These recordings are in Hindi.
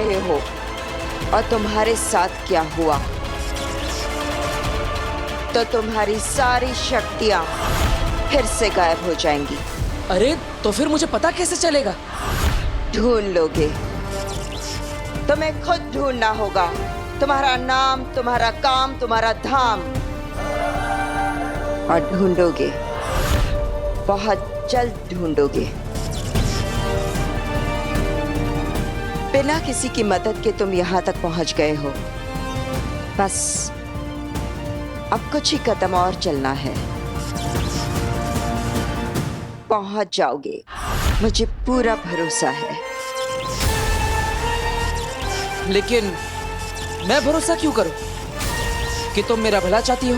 रहे हो और तुम्हारे साथ क्या हुआ तो तुम्हारी सारी शक्तियां फिर से गायब हो जाएंगी। अरे तो फिर मुझे पता कैसे चलेगा? ढूंढ लोगे। तुम्हें खुद ढूंढना होगा। तुम्हारा नाम, तुम्हारा काम, तुम्हारा धाम। और ढूंढोगे, बहुत जल्द ढूंढोगे। बिना किसी की मदद के तुम यहां तक पहुंच गए हो। बस अब कुछ ही कदम और चलना है। पहुंच जाओगे, मुझे पूरा भरोसा है। लेकिन मैं भरोसा क्यों करूं कि तुम मेरा भला चाहती हो?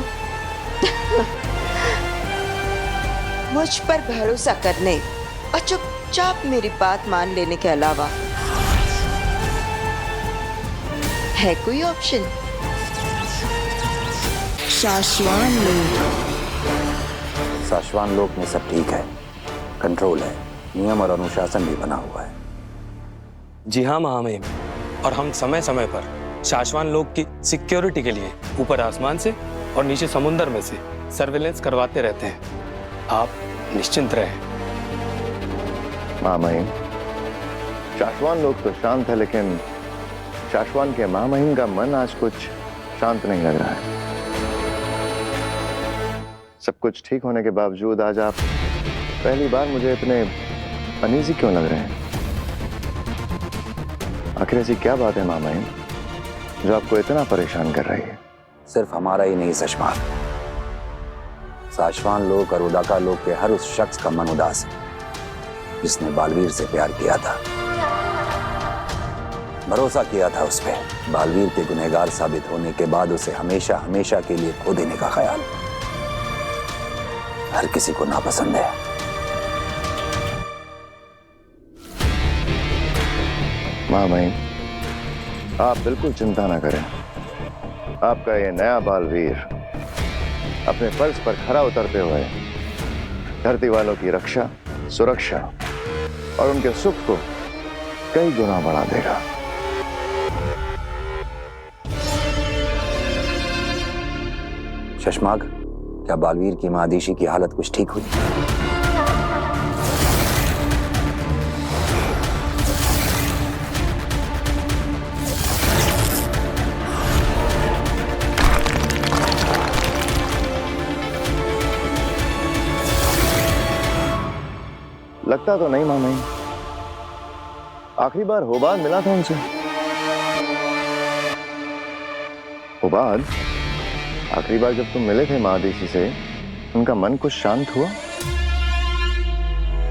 मुझ पर भरोसा करने और चुपचाप मेरी बात मान लेने के अलावा है कोई ऑप्शन? शाश्वान लोक। शाश्वान लोक में सब ठीक है, कंट्रोल है, नियम और अनुशासन भी बना हुआ है। जी हाँ महामहिम, और हम समय समय पर शाश्वान लोक की सिक्योरिटी के लिए ऊपर आसमान से और नीचे समुद्र में से सर्वेलेंस करवाते रहते हैं। आप निश्चिंत रहें। महामहिम, शाश्वान लोक तो शांत है, लेकिन शाश्वान के महामहिम का मन आज कुछ शांत नहीं लग रहा है। सब कुछ ठीक होने के बावजूद आज आप पहली बार मुझे इतने अनईजी क्यों लग रहे हैं? आखिर ऐसी क्या बात है महामहिम जो आपको इतना परेशान कर रही है? सिर्फ हमारा ही नहीं सशमार, शाश्वान लोक और उदाका लोक के हर उस शख्स का मन उदास है जिसने बालवीर से प्यार किया था, भरोसा किया था उस पे। बालवीर के गुनहगार साबित होने के बाद उसे हमेशा हमेशा के लिए खो देने का ख्याल हर किसी को नापसंद है। महामहिम, आप बिल्कुल चिंता ना करें। आपका ये नया बालवीर अपने फर्ज पर खरा उतरते हुए धरती वालों की रक्षा, सुरक्षा और उनके सुख को कई गुना बढ़ा देगा। शशमाग, क्या बालवीर की मादिशी की हालत कुछ ठीक हुई? लगता तो नहीं मामा। आखिरी बार होबाद मिला था उनसे। होबाद, आखिरी बार जब तुम मिले थे महादेशी से, उनका मन कुछ शांत हुआ?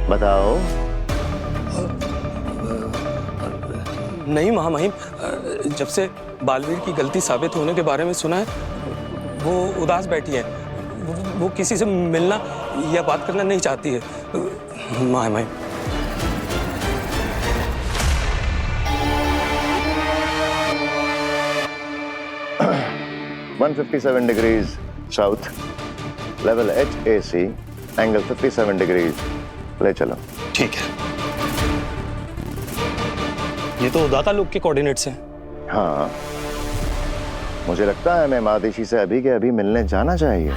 बताओ। नहीं महामहिम, जब से बालवीर की गलती साबित होने के बारे में सुना है, वो उदास बैठी है। वो किसी से मिलना या बात करना नहीं चाहती है महामहिम। 157 degrees south, level HAC, angle 57 degrees. ले चलो। ठीक है। ये तो उदाका लोक के कोऑर्डिनेट्स हैं। हाँ, मुझे लगता है मैं महादेशी से अभी के अभी मिलने जाना चाहिए।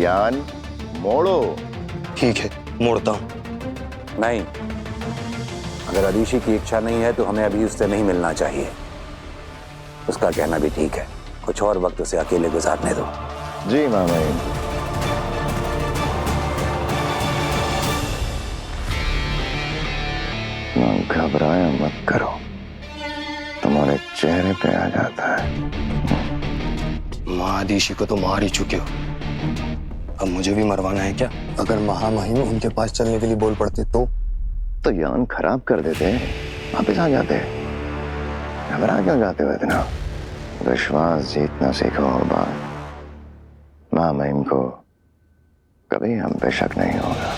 यान मोड़ो। ठीक है, मोड़ता हूं। नहीं, अगर अदीशी की इच्छा नहीं है तो हमें अभी उससे नहीं मिलना चाहिए। उसका कहना भी ठीक है, कुछ और वक्त उसे अकेले गुजारने दो। जी मामा। घबराया मत करो, तुम्हारे चेहरे पे आ जाता है। महादीशी को तो मार ही चुके हो, अब मुझे भी मरवाना है क्या? अगर महामहिम उनके पास चलने के लिए बोल पड़ते तो यान खराब कर देते, वापिस आ जाते। घबरा क्यों जाते हो इतना? विश्वास जीतना सीखो होगा। महामहिम को कभी हम पे शक नहीं होगा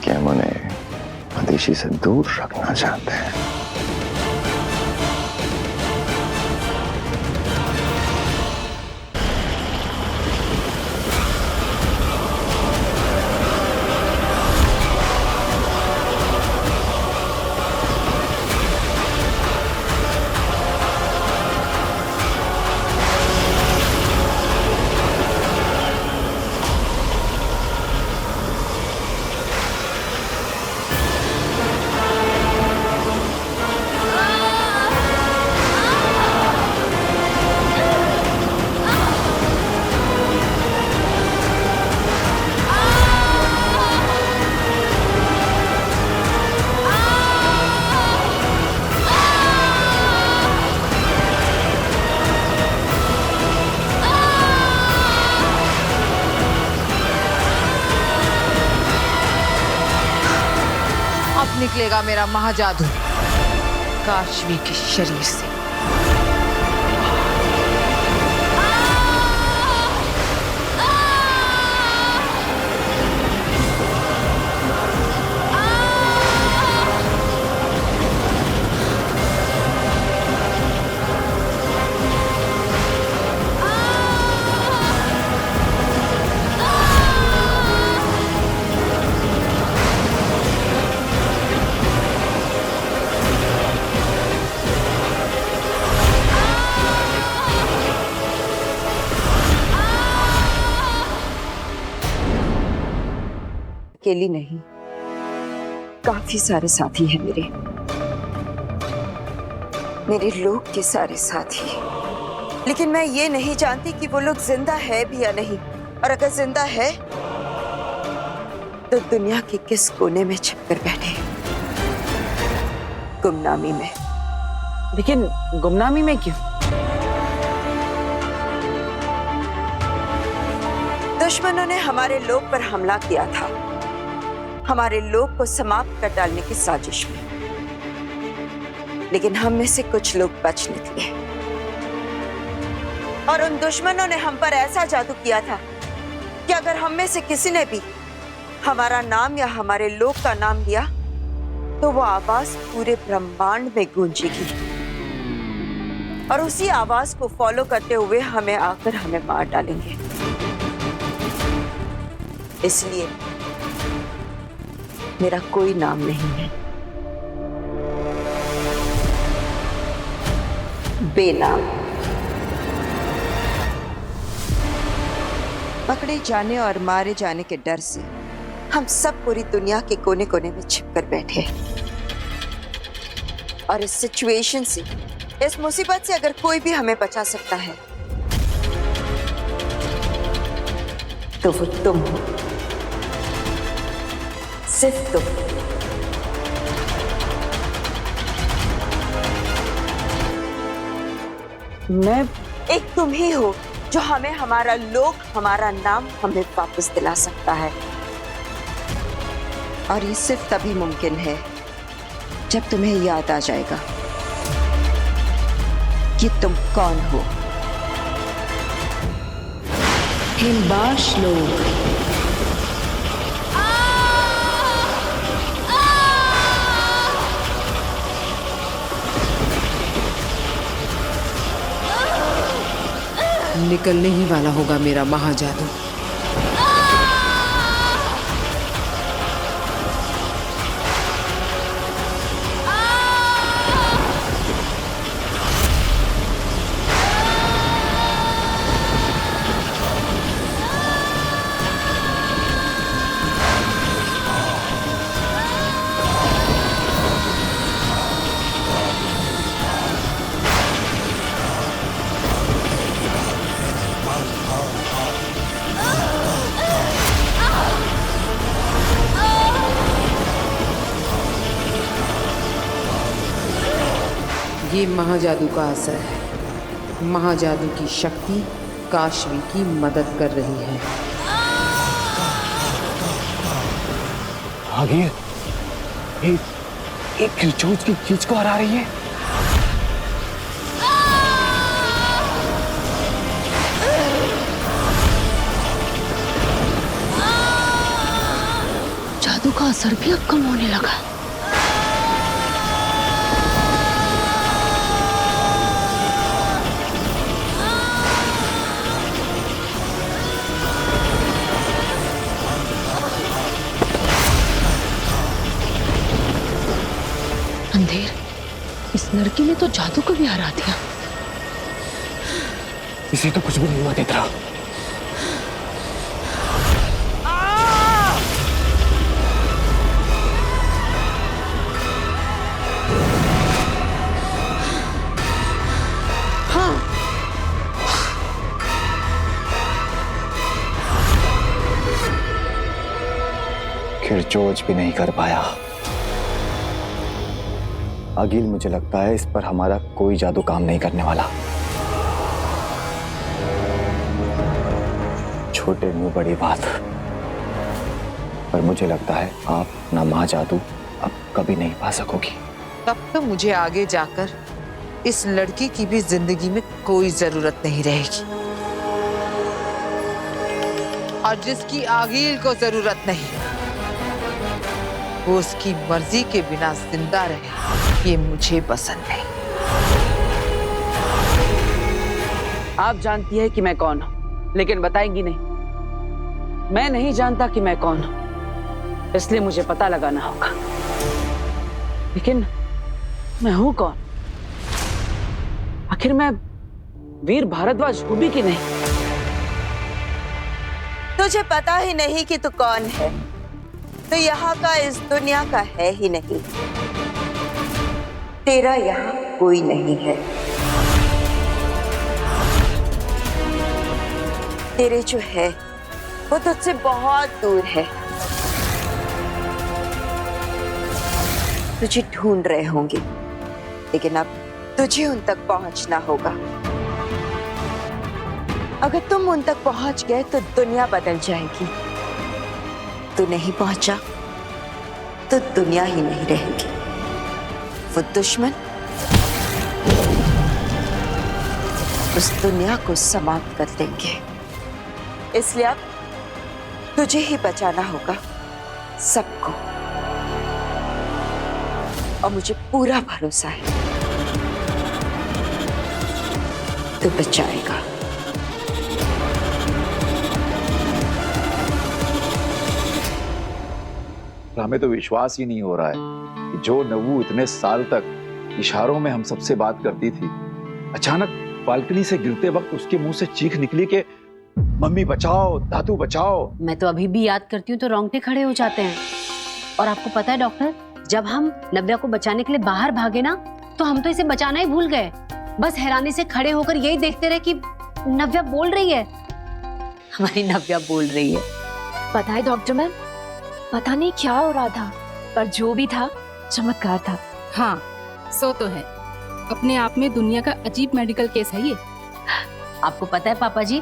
कि हम उन्हें मदेशी से दूर रखना चाहते हैं। अब निकलेगा मेरा महाजादू काशवी के शरीर से। अकेली नहीं, काफी सारे साथी हैं मेरे लोग के सारे साथी। लेकिन मैं ये नहीं जानती कि वो लोग जिंदा है भी या नहीं, और अगर जिंदा है तो दुनिया के किस कोने में छिपकर बैठे, गुमनामी में। लेकिन गुमनामी में क्यों? दुश्मनों ने हमारे लोग पर हमला किया था, हमारे लोग को समाप्त कर डालने की साजिश में। लेकिन हम में से कुछ लोग बच निकले, और उन दुश्मनों ने हम पर ऐसा जादू किया था कि अगर हम में से किसी ने भी हमारा नाम या हमारे लोग का नाम लिया तो वो आवाज पूरे ब्रह्मांड में गूंजेगी, और उसी आवाज को फॉलो करते हुए हमें आकर हमें मार डालेंगे। इसलिए मेरा कोई नाम नहीं है, बेनाम। पकड़े जाने और मारे जाने के डर से हम सब पूरी दुनिया के कोने कोने में छिपकर बैठे हैं। और इस सिचुएशन से, इस मुसीबत से अगर कोई भी हमें बचा सकता है तो वो तुम हो, सिर्फ तुम। मैं एक तुम ही हो जो हमें हमारा लोग, हमारा नाम हमें वापस दिला सकता है। और ये सिर्फ तभी मुमकिन है जब तुम्हें याद आ जाएगा कि तुम कौन हो। हिंबाश लोग निकलने ही वाला होगा मेरा महाजादू। ये महाजादू का असर है। महाजादू की शक्ति काशवी की मदद कर रही है। आगे एक खिलचोच की खींच को हरा रही है। जादू का असर भी अब कम होने लगा। अंधेर, इस लड़की ने तो जादू को भी हरा दिया। इसे तो कुछ भी नहीं हुआ तेतरा। खिरचोच भी नहीं कर पाया। अगिल, मुझे लगता है इस पर हमारा कोई जादू काम नहीं करने वाला। छोटे मुंह बड़ी बात, पर मुझे लगता है आप ना महाजादू अब कभी नहीं पा सकोगी। तब तो मुझे आगे जाकर इस लड़की की भी जिंदगी में कोई जरूरत नहीं रहेगी, और जिसकी आगील को जरूरत नहीं वो उसकी मर्जी के बिना जिंदा रहे, ये मुझे पसंद नहीं। आप जानती है कि मैं कौन हूं, लेकिन बताएंगी नहीं। मैं नहीं जानता कि मैं कौन हूं, इसलिए मुझे पता लगाना होगा। लेकिन मैं हूं कौन? आखिर मैं वीर भारद्वाज हूं भी कि नहीं? तुझे पता ही नहीं कि तू कौन है, तो यहाँ का इस दुनिया का है ही नहीं। तेरा यहाँ कोई नहीं है। तेरे जो है वो तुझसे बहुत दूर है। तुझे ढूंढ रहे होंगे, लेकिन अब तुझे उन तक पहुंचना होगा। अगर तुम उन तक पहुंच गए तो दुनिया बदल जाएगी। तू नहीं पहुंचा तो दुनिया ही नहीं रहेगी। वो दुश्मन उस दुनिया को समाप्त कर देंगे। इसलिए अब तुझे ही बचाना होगा सबको, और मुझे पूरा भरोसा है तू बचाएगा। हमें तो विश्वास ही नहीं हो रहा है कि जो नव्वू इतने साल तक इशारों में हम सबसे बात करती थी, अचानक बालकनी से गिरते वक्त उसके मुंह से चीख निकली कि मम्मी बचाओ, दादू बचाओ। मैं तो अभी भी याद करती हूँ तो रोंगटे खड़े हो जाते हैं। और आपको पता है डॉक्टर, जब हम नव्या को बचाने के लिए बाहर भागे ना, तो हम तो इसे बचाना ही भूल गए। बस हैरानी से खड़े होकर यही देखते रहे कि नव्या बोल रही है। हमारी नव्या बोल रही है। पता है डॉक्टर मैम, पता नहीं क्या हो रहा था, पर जो भी था चमत्कार था। हाँ, सो तो है। अपने आप में दुनिया का अजीब मेडिकल केस है ये। आपको पता है पापा जी,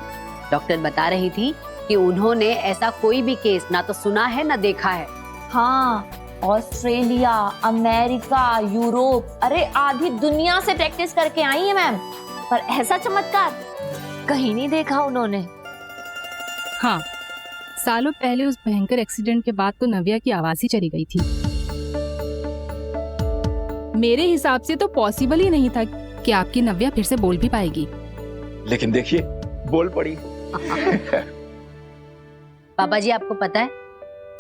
डॉक्टर बता रही थी कि उन्होंने ऐसा कोई भी केस ना तो सुना है ना देखा है। हाँ, ऑस्ट्रेलिया, अमेरिका, यूरोप, अरे आधी दुनिया से प्रैक्टिस करके आई है मैम, पर ऐसा चमत्कार कहीं नहीं देखा उन्होंने। हाँ, सालों पहले उस भयंकर एक्सीडेंट के बाद तो नव्या की आवाज ही चली गई थी। मेरे हिसाब से तो पॉसिबल ही नहीं था कि आपकी नव्या फिर से बोल भी पाएगी। लेकिन देखिए, बोल पड़ी। पापा जी, आपको पता है,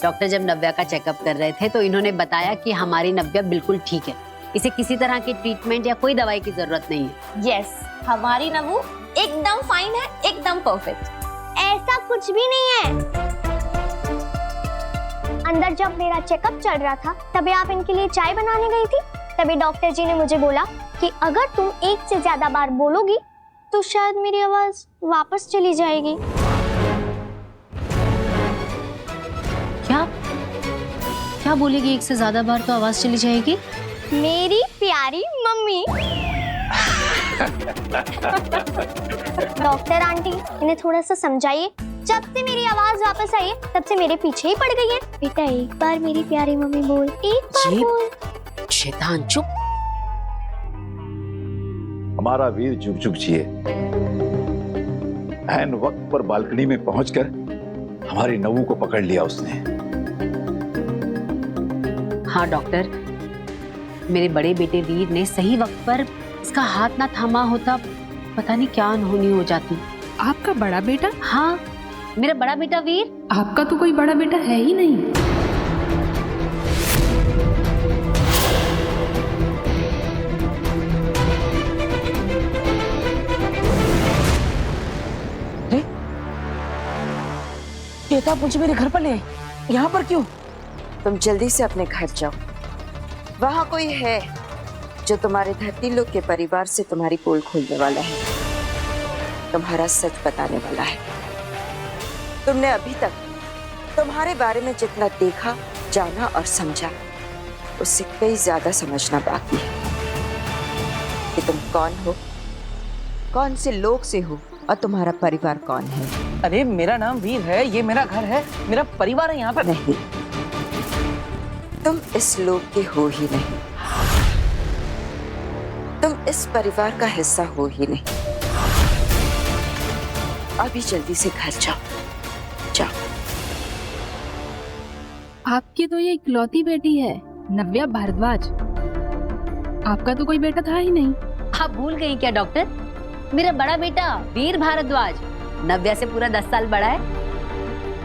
डॉक्टर जब नव्या का चेकअप कर रहे थे तो इन्होंने बताया कि हमारी नव्या बिल्कुल ठीक है, इसे किसी तरह की ट्रीटमेंट या कोई दवाई की जरूरत नहीं है। यस, हमारी नव्वू एकदम फाइन है, एकदम परफेक्ट। ऐसा कुछ भी नहीं है। अंदर जब मेरा चेकअप चल रहा था, तभी आप इनके लिए चाय बनाने गई थी। तभी डॉक्टर जी ने मुझे बोला कि अगर तुम एक से ज्यादा बार बोलोगी तो शायद मेरी आवाज वापस चली जाएगी। क्या क्या बोलेगी? एक से ज्यादा बार तो आवाज चली जाएगी। मेरी प्यारी मम्मी। डॉक्टर आंटी, इन्हें थोड़ा सा समझाइए। जब से मेरी आवाज वापस आई है, तब से मेरे पीछे ही पड़ गई है। बेटा, एक बार मेरी प्यारी मम्मी बोल, एक बार बोल। शैतान, चुप। हमारा वीर जुग जुग जिए। ऐन वक्त पर बालकनी में पहुंचकर हमारी नव्वू को पकड़ लिया उसने। हाँ डॉक्टर, मेरे बड़े बेटे वीर ने सही वक्त पर इसका हाथ ना थामा होता, पता नहीं क्या अनहोनी हो जाती। आपका बड़ा बेटा? हाँ, मेरा बड़ा बेटा वीर। आपका तो कोई बड़ा बेटा है ही नहीं। केता, मुझे मेरे घर पर ले आई। यहाँ पर क्यों? तुम जल्दी से अपने घर जाओ। वहां कोई है जो तुम्हारे धरती लोग के परिवार से तुम्हारी पोल खोलने वाला है, तुम्हारा सच बताने वाला है। तुमने अभी तक तुम्हारे बारे में जितना देखा, जाना और समझा, उससे कई ज्यादा समझना बाकी है कि तुम कौन हो, कौन से लोग से हो और तुम्हारा परिवार कौन है। अरे मेरा नाम वीर है, ये मेरा घर है, मेरा परिवार है यहाँ पर। नहीं, तुम इस लोक के हो ही नहीं, तुम इस परिवार का हिस्सा हो ही नहीं। अभी जल्दी से घर जाओ, जाओ। आपकी तो ये इकलौती बेटी है नव्या भारद्वाज। आपका तो कोई बेटा था ही नहीं। आप भूल गई क्या डॉक्टर? मेरा बड़ा बेटा वीर भारद्वाज नव्या से पूरा 10 साल बड़ा है।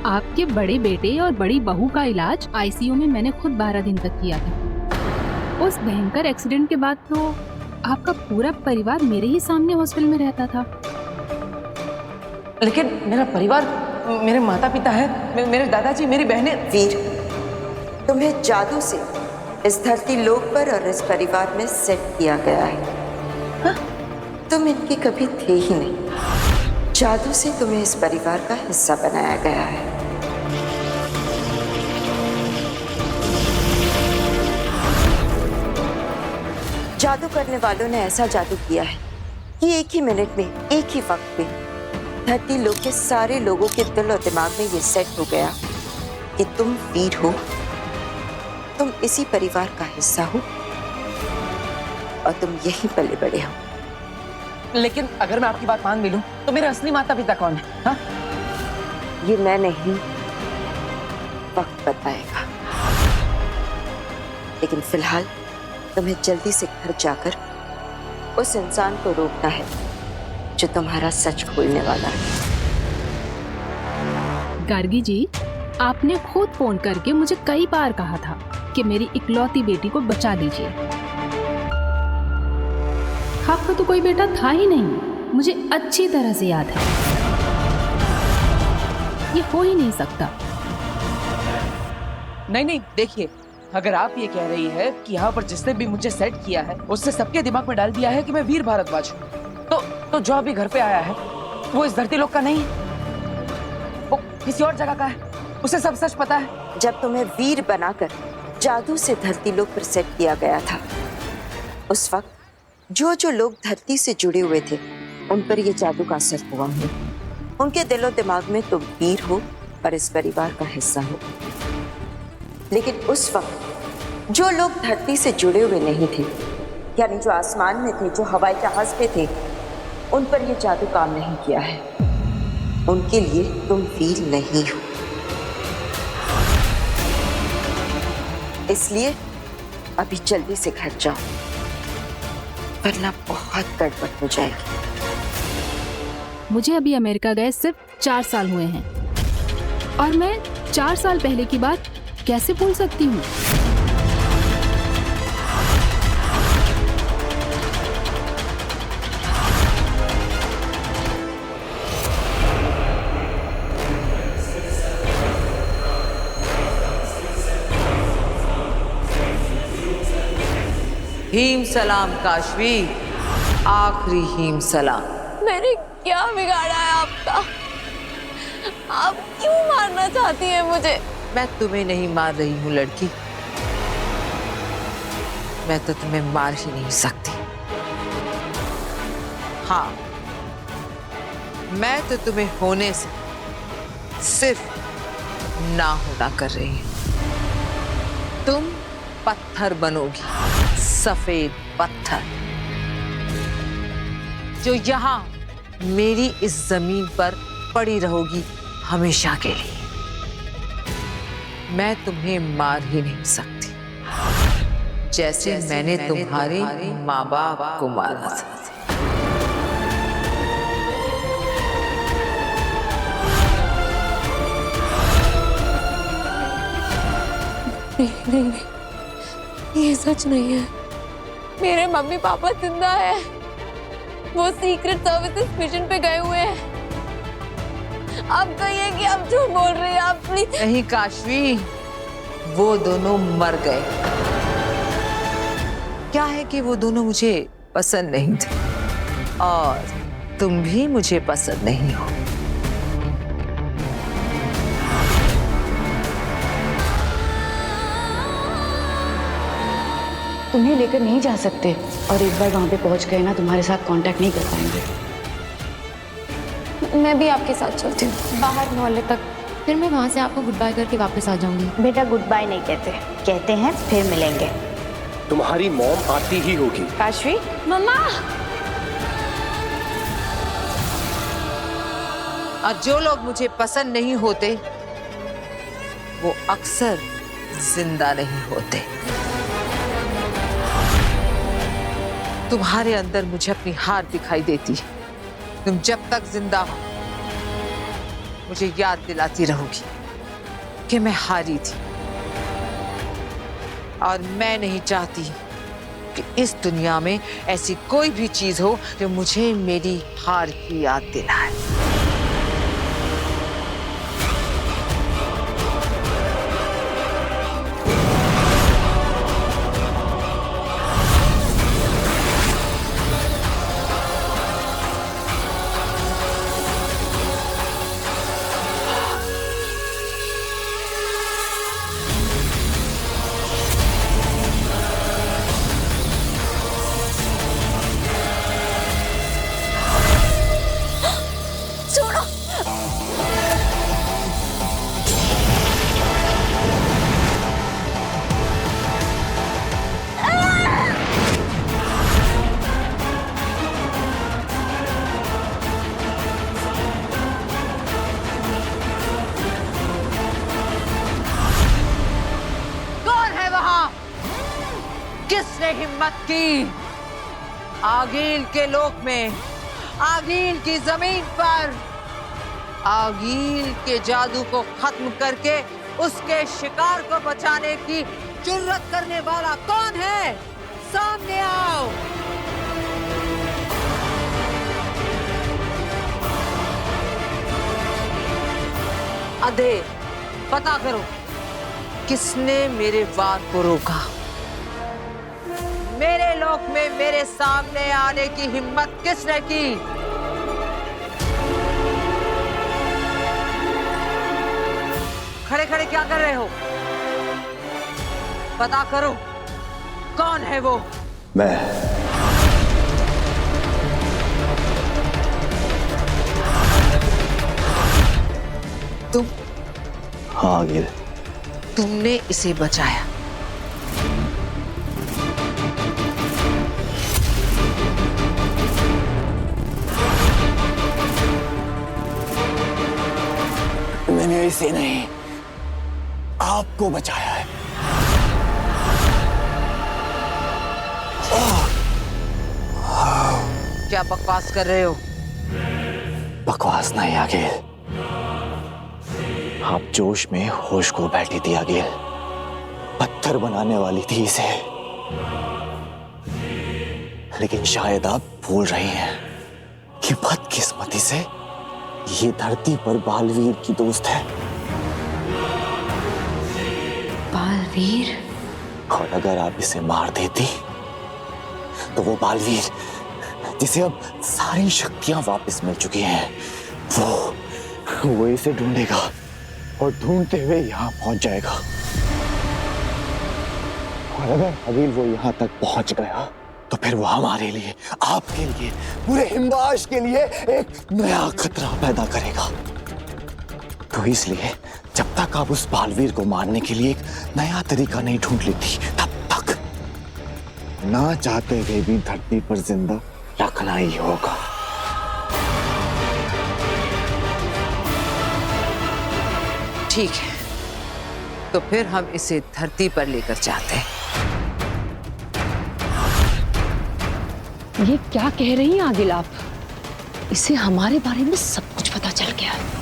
आपके बड़े बेटे और बड़ी बहू का इलाज आईसीयू में मैंने खुद 12 दिन तक किया था। उस भयंकर एक्सीडेंट के बाद तो आपका पूरा परिवार मेरे ही सामने हॉस्पिटल में रहता था। लेकिन मेरा परिवार, मेरे माता पिता है, मेरे दादाजी, मेरी बहनें। वीर, तुम्हें जादू से इस धरती लोक पर और इस परिवार में सेट किया गया है। हाँ? तुम इनके कभी थे ही नहीं। जादू से तुम्हें इस परिवार का हिस्सा बनाया गया है। जादू करने वालों ने ऐसा जादू किया है कि एक ही मिनट में, एक ही वक्त में धरती लोक के सारे लोगों के दिल और दिमाग में ये सेट हो गया कि तुम वीर हो, तुम इसी परिवार का हिस्सा हो और तुम यहीं पले बड़े हो। लेकिन अगर मैं आपकी बात मान भी लूं, तो मेरे असली माता पिता कौन है? हाँ? ये मैं नहीं, वक्त बताएगा। लेकिन फिलहाल तुम्हें जल्दी से घर जाकर उस इंसान को रोकना है जो तुम्हारा सच खोलने वाला है। गार्गी जी, आपने खुद फोन करके मुझे कई बार कहा था कि मेरी इकलौती बेटी को बचा लीजिए। आपका तो कोई बेटा था ही नहीं, मुझे अच्छी तरह से याद है। ये हो ही नहीं सकता। नहीं, देखिए, अगर आप ये कह रही है कि यहाँ पर जिसने भी मुझे सेट किया है उससे सबके दिमाग में डाल दिया है कि मैं वीर भारद्वाज हूँ, तो जो अभी घर पे आया है वो इस धरती लोक का नहीं है, वो किसी और जगह का है। उसे सब सच पता है। जब तुम्हें वीर बनाकर जादू से धरती लोक पर सेट किया गया था, उस वक्त जो लोग धरती से जुड़े हुए थे उन पर यह जादू का असर हुआ है। उनके दिलो दिमाग में तुम वीर हो और इस परिवार का हिस्सा हो। लेकिन उस वक्त जो लोग धरती से जुड़े हुए नहीं थे, यानी जो आसमान में थे, जो हवाई जहाज पे थे, उन पर यह जादू काम नहीं किया है। उनके लिए तुम वीर नहीं हो। इसलिए अभी जल्दी से घर जाओ, वरना बहुत गड़बड़ हो जाएगी। मुझे अभी अमेरिका गए सिर्फ 4 साल हुए हैं और मैं 4 साल पहले की बात कैसे भूल सकती हूँ? हीम सलाम काशवी, आखिरी हीम सलाम। मैंने क्या बिगाड़ा है आपका? आप क्यों मारना चाहती हैं मुझे? मैं तुम्हें नहीं मार रही हूँ लड़की, मैं तो तुम्हें मार ही नहीं सकती। हाँ, मैं तो तुम्हें होने से सिर्फ ना होना कर रही हूँ। तुम पत्थर बनोगी, सफेद पत्थर, जो यहाँ मेरी इस जमीन पर पड़ी रहोगी हमेशा के लिए। मैं तुम्हें मार ही नहीं सकती, जैसे मैंने तुम्हारे माँ बाप को मारा था। नहीं, ये सच नहीं है। मेरे मम्मी पापा जिंदा है, वो सीक्रेट सर्विसेज मिशन पे गए हुए हैं। आप कहिए कि आप झूठ बोल रही हैं, आप प्लीज। नहीं काशवी, वो दोनों मर गए। क्या है कि वो दोनों मुझे पसंद नहीं थे और तुम भी मुझे पसंद नहीं हो। तुम्हें लेकर नहीं जा सकते और एक बार वहां पे पहुंच गए ना, तुम्हारे साथ कांटेक्ट नहीं कर पाएंगे। मैं भी आपके साथ चलती हूँ। बाहर मोहल्ले तक फिर मैं वहाँ से आपको गुड बाय करके वापस आ जाऊंगी। बेटा गुड बाय नहीं कहते, कहते हैं फिर मिलेंगे। तुम्हारी मॉम आती ही होगी। काशवी, मम्मा। और जो लोग मुझे पसंद नहीं होते वो अक्सर जिंदा नहीं होते। तुम्हारे अंदर मुझे अपनी हार दिखाई देती है। तुम जब तक जिंदा हो मुझे याद दिलाती रहोगी कि मैं हारी थी, और मैं नहीं चाहती कि इस दुनिया में ऐसी कोई भी चीज हो जो मुझे मेरी हार की याद दिलाए। किसने हिम्मत की आगील के लोक में, आगील की जमीन पर, आगील के जादू को खत्म करके उसके शिकार को बचाने की जुर्रत करने वाला कौन है? सामने आओ। अंधेर, पता करो किसने मेरे वार को रोका। मेरे लोक में मेरे सामने आने की हिम्मत किसने की? खड़े खड़े क्या कर रहे हो? पता करो कौन है वो? मैं। तुम? हाँ आगिल। तुमने इसे बचाया। मैंने इसे नहीं, आपको बचाया है। क्या बकवास कर रहे हो? बकवास नहीं आगिल, आप जोश में होश को बैठी थी आगिल, पत्थर बनाने वाली थी इसे। लेकिन शायद आप भूल रही हैं कि बदकिस्मती से ये धरती पर बालवीर की दोस्त है। बालवीर? और अगर आप इसे मार देती तो वो बालवीर जिसे अब सारी शक्तियां वापस मिल चुकी हैं, वो इसे ढूंढेगा और ढूंढते हुए यहाँ पहुंच जाएगा। और अगर अगिल वो यहाँ तक पहुंच गया तो फिर वो हमारे लिए, आपके लिए, पूरे हिमवाश के लिए एक नया खतरा पैदा करेगा। तो इसलिए जब तक आप उस बालवीर को मारने के लिए एक नया तरीका नहीं ढूंढ लेती, तब तक ना चाहते हुए भी धरती पर जिंदा रखना ही होगा। ठीक है, तो फिर हम इसे धरती पर लेकर जाते हैं। ये क्या कह रही हैं आगिल आप? इसे हमारे बारे में सब कुछ पता चल गया है।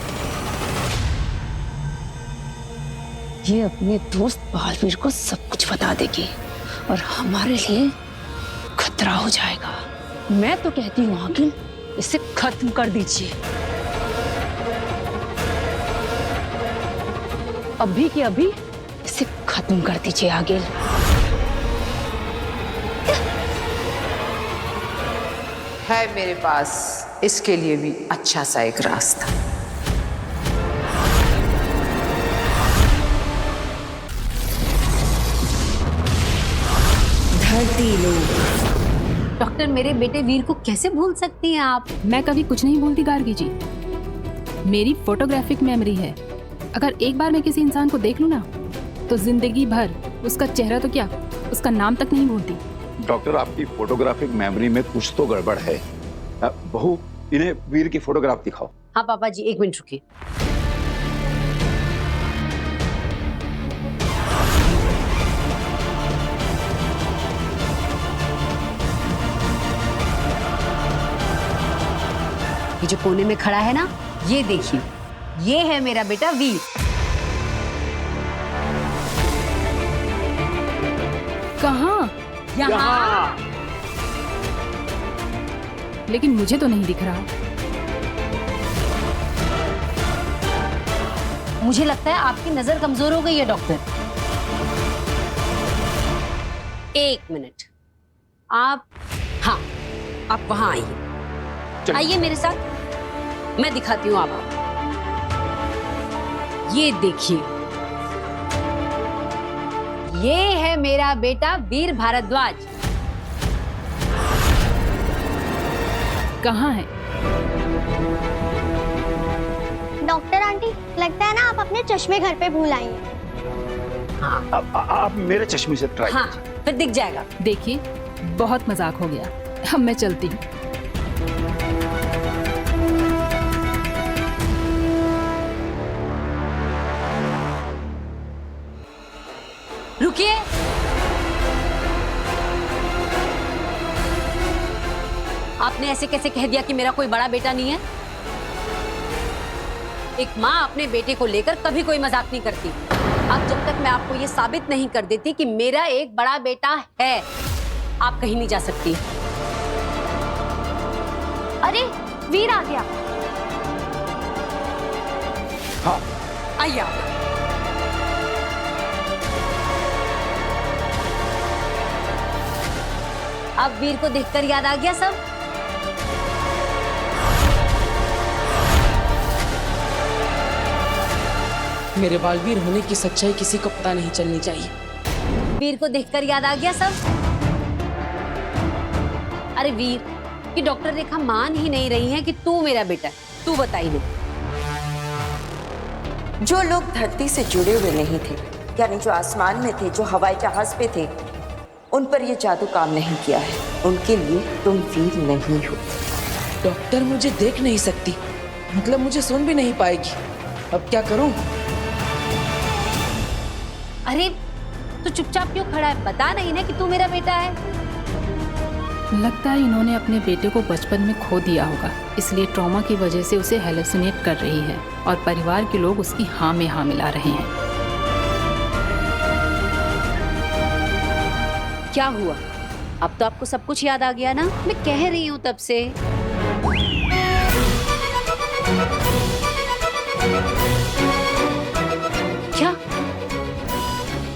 ये अपने दोस्त बालवीर को सब कुछ बता देगी और हमारे लिए खतरा हो जाएगा। मैं तो कहती हूँ आगिल, इसे खत्म कर दीजिए। अभी के अभी इसे खत्म कर दीजिए आगिल। है मेरे पास इसके लिए भी अच्छा सा एक रास्ता। धरती लोग। डॉक्टर, मेरे बेटे वीर को कैसे भूल सकती हैं आप? मैं कभी कुछ नहीं भूलती गार्गी जी। मेरी फोटोग्राफिक मेमोरी है, अगर एक बार मैं किसी इंसान को देख लूं ना, तो जिंदगी भर उसका चेहरा तो क्या, उसका नाम तक नहीं भूलती। डॉक्टर, आपकी फोटोग्राफिक मेमोरी में कुछ तो गड़बड़ है। बहू, इन्हें वीर की फोटोग्राफ दिखाओ। हाँ पापा जी, 1 मिनट रुकिए। ये जो कोने में खड़ा है ना, ये देखिए, ये है मेरा बेटा वीर। कहाँ? यहाँ। लेकिन मुझे तो नहीं दिख रहा। मुझे लगता है आपकी नजर कमजोर हो गई है डॉक्टर। 1 मिनट, आप, हाँ, आप वहां आइए, आइए मेरे साथ, मैं दिखाती हूँ आपको। ये देखिए, ये है मेरा बेटा वीर भारद्वाज। कहाँ है? डॉक्टर आंटी, लगता है ना आप अपने चश्मे घर पे भूल आई हैं। आप मेरे चश्मे से ट्राई हाँ, फिर दिख जाएगा। देखिए, बहुत मजाक हो गया, अब मैं चलती हूँ। रुकिए, आपने ऐसे कैसे कह दिया कि मेरा कोई बड़ा बेटा नहीं है? एक माँ अपने बेटे को लेकर कभी कोई मजाक नहीं करती। अब जब तक मैं आपको ये साबित नहीं कर देती कि मेरा एक बड़ा बेटा है, आप कहीं नहीं जा सकती। अरे वीर आ गया। हाँ, आइए आप। अब वीर को देखकर याद आ गया सब? मेरे बालवीर होने की सच्चाई किसी को पता नहीं चलनी चाहिए। वीर को देखकर याद आ गया सब? अरे वीर, कि डॉक्टर रेखा मान ही नहीं रही है कि तू मेरा बेटा है। तू बताई दे। जो लोग धरती से जुड़े हुए नहीं थे, यानी जो आसमान में थे, जो हवाई जहाज पे थे, उन पर ये जादू काम नहीं किया है। उनके लिए तुम वीर नहीं हो। डॉक्टर मुझे देख नहीं सकती, मतलब मुझे सुन भी नहीं पाएगी। अब क्या करूं? अरे तू चुपचाप क्यों खड़ा है? बता नहीं ना कि तू मेरा बेटा है। लगता है इन्होंने अपने बेटे को बचपन में खो दिया होगा, इसलिए ट्रॉमा की वजह से उसे हेलुसिनेट कर रही है और परिवार के लोग उसकी हाँ में हाँ मिला रहे हैं। क्या हुआ? अब तो आपको सब कुछ याद आ गया ना? मैं कह रही हूँ तब से। क्या?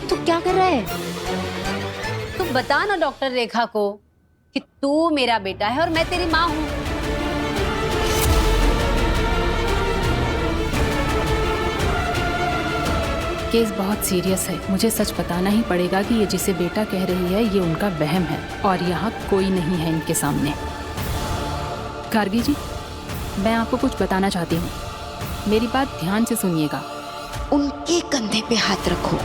तू क्या कर रहा है? तू बता ना डॉक्टर रेखा को कि तू मेरा बेटा है और मैं तेरी माँ हूँ। केस बहुत सीरियस है, मुझे सच बताना ही पड़ेगा कि ये जिसे बेटा कह रही है ये उनका वहम है और यहाँ कोई नहीं है इनके सामने। गार्गी जी, मैं आपको कुछ बताना चाहती हूँ, मेरी बात ध्यान से सुनिएगा। उनके कंधे पे हाथ रखो।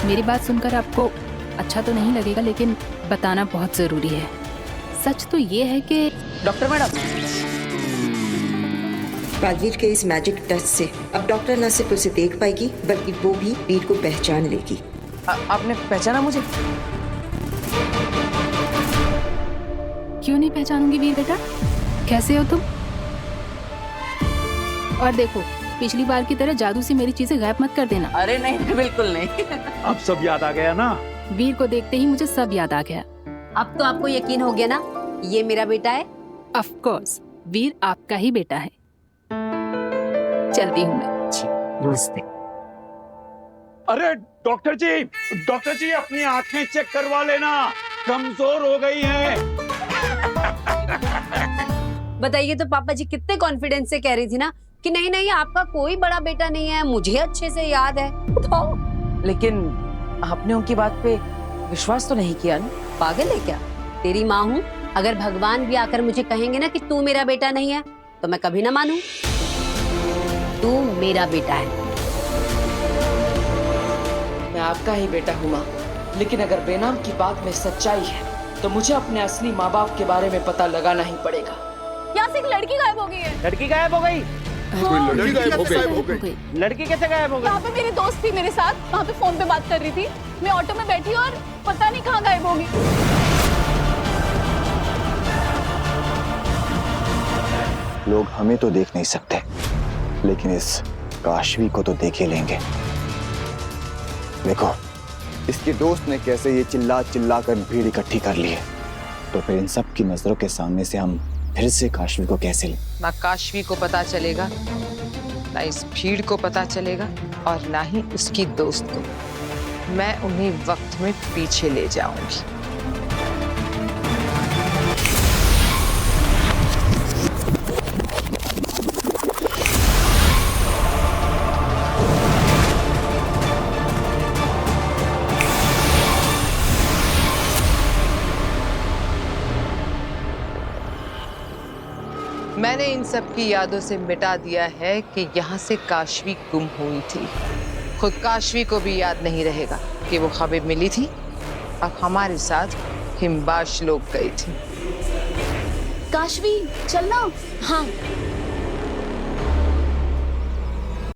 मेरी बात सुनकर आपको अच्छा तो नहीं लगेगा, लेकिन बताना बहुत जरूरी है। सच तो ये है कि डॉक्टर मैडम, बालवीर के इस मैजिक टच से अब डॉक्टर न सिर्फ उसे देख पाएगी, बल्कि वो भी वीर को पहचान लेगी। आपने पहचाना मुझे? क्यों नहीं पहचानूंगी वीर बेटा, कैसे हो तुम? और देखो, पिछली बार की तरह जादू से मेरी चीजें गायब मत कर देना। अरे नहीं, बिल्कुल नहीं। अब सब याद आ गया ना? वीर को देखते ही मुझे सब याद आ गया। अब तो आपको यकीन हो गया ना, ये मेरा बेटा है? ऑफ कोर्स, वीर आपका ही बेटा है। चलती हूँ मैं। नमस्ते। अरे डॉक्टर जी अपनी आंखें चेक करवा लेना, कमजोर हो गई हैं। बताइए तो पापा जी कितने कॉन्फिडेंस से कह रही थी ना कि नहीं नहीं आपका कोई बड़ा बेटा नहीं है, मुझे अच्छे से याद है। तो लेकिन आपने उनकी बात पे विश्वास तो नहीं किया ना? पागल है क्या? तेरी माँ हूँ, अगर भगवान भी आकर मुझे कहेंगे ना कि तू मेरा बेटा नहीं है तो मैं कभी ना मानूं। तू मेरा बेटा है। मैं आपका ही बेटा हूँ माँ, लेकिन अगर बेनाम की बात में सच्चाई है तो मुझे अपने असली माँ बाप के बारे में पता लगाना ही पड़ेगा। यहाँ से एक लड़की गायब हो गई है। लड़की गायब हो गई? लड़की गायब हो गई। लड़की कैसे गायब हो गई? यहाँ पे मेरी दोस्त थी मेरे साथ, वहाँ पे फोन पे बात कर रही थी। मैं ऑटो में बैठी और पता नहीं कहाँ गायब होगी। लोग हमें तो देख नहीं सकते, लेकिन इस काशवी को तो देख ही लेंगे। देखो, इसके दोस्त ने कैसे ये चिल्ला चिल्ला कर भीड़ इकट्ठी कर ली है, तो फिर इन सब की नजरों के सामने से हम फिर से काशवी को कैसे लें? ना काशवी को पता चलेगा, ना इस भीड़ को पता चलेगा, और ना ही उसकी दोस्त को। मैं उन्हीं वक्त में पीछे ले जाऊंगी। मैंने इन सब की यादों से मिटा दिया है कि यहाँ से काशवी गुम हुई थी। खुद काशवी को भी याद नहीं रहेगा कि वो खबर मिली थी और हमारे साथ हिमबाश लोग गई थी। काशवी चलना। हाँ